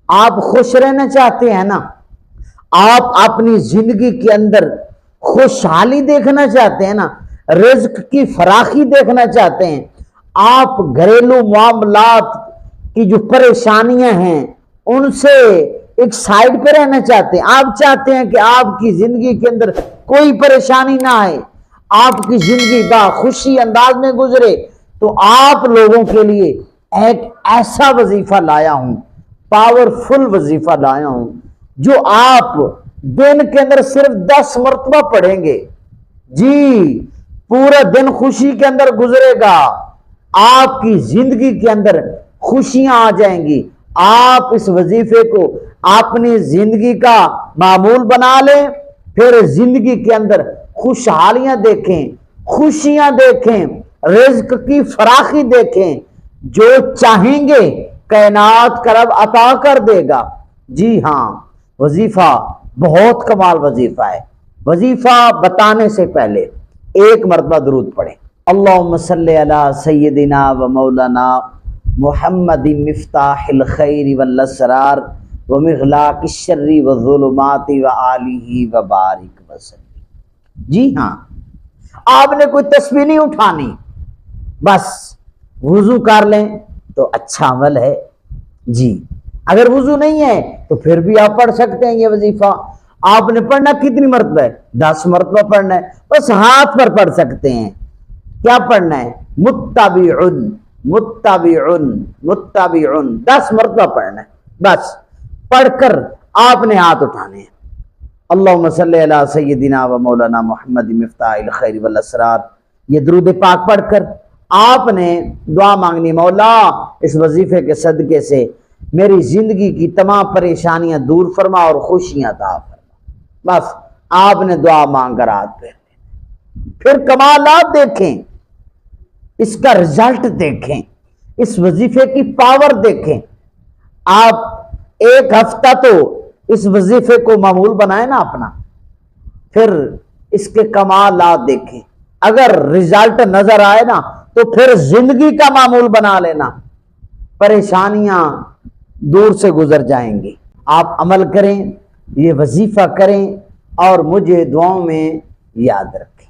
آپ خوش رہنا چاہتے ہیں نا، آپ اپنی زندگی کے اندر خوشحالی دیکھنا چاہتے ہیں نا، رزق کی فراخی دیکھنا چاہتے ہیں، آپ گھریلو معاملات کی جو پریشانیاں ہیں ان سے ایک سائڈ پہ رہنا چاہتے ہیں، آپ چاہتے ہیں کہ آپ کی زندگی کے اندر کوئی پریشانی نہ آئے، آپ کی زندگی خوشی انداز میں گزرے، تو آپ لوگوں کے لیے ایک ایسا وظیفہ لایا ہوں، پاورفل وظیفہ لایا ہوں، جو آپ دن کے اندر صرف 10 مرتبہ پڑھیں گے، جی پورا دن خوشی کے اندر گزرے گا، آپ کی زندگی کے اندر خوشیاں آ جائیں گی۔ آپ اس وظیفے کو اپنی زندگی کا معمول بنا لیں، پھر زندگی کے اندر خوشحالیاں دیکھیں، خوشیاں دیکھیں، رزق کی فراخی دیکھیں، جو چاہیں گے کائنات کا رب عطا کر دے گا۔ جی ہاں، وظیفہ بہت کمال وظیفہ ہے۔ وظیفہ بتانے سے پہلے ایک مرتبہ درود پڑھیں۔ اللہم صلی علی سیدنا و مولانا محمد مفتاح الخیر والاسرار ومغلاق الشر والظلمات وآلہ وبارک وسلم۔ جی ہاں، آپ نے کوئی تسبیح نہیں اٹھانی، بس وضو کر لیں تو اچھا عمل ہے۔ جی اگر وضو نہیں ہے تو پھر بھی آپ پڑھ سکتے ہیں یہ وظیفہ۔ آپ نے پڑھنا کتنی مرتبہ ہے؟ 10 مرتبہ پڑھنا ہے، بس ہاتھ پر پڑھ سکتے ہیں۔ کیا پڑھنا ہے؟ متبعن متبعن متبعن، 10 مرتبہ پڑھنا ہے، بس پڑھ کر آپ نے ہاتھ اٹھانے ہیں۔ اللہم صلی علی سیدنا و مولانا محمد مفتاح الخیر والاسرار، یہ درود پاک پڑھ کر آپ نے دعا مانگنی، مولا اس وظیفے کے صدقے سے میری زندگی کی تمام پریشانیاں دور فرما اور خوشیاں عطا فرما۔ بس آپ نے دعا مانگ کر ہاتھ پھیر لیں، پھر کمالات دیکھیں، اس کا رزلٹ دیکھیں، اس وظیفے کی پاور دیکھیں۔ آپ ایک ہفتہ تو اس وظیفے کو معمول بنائیں نا اپنا، پھر اس کے کمالات دیکھیں۔ اگر رزلٹ نظر آئے نا تو پھر زندگی کا معمول بنا لینا، پریشانیاں دور سے گزر جائیں گی۔ آپ عمل کریں، یہ وظیفہ کریں اور مجھے دعاؤں میں یاد رکھیں۔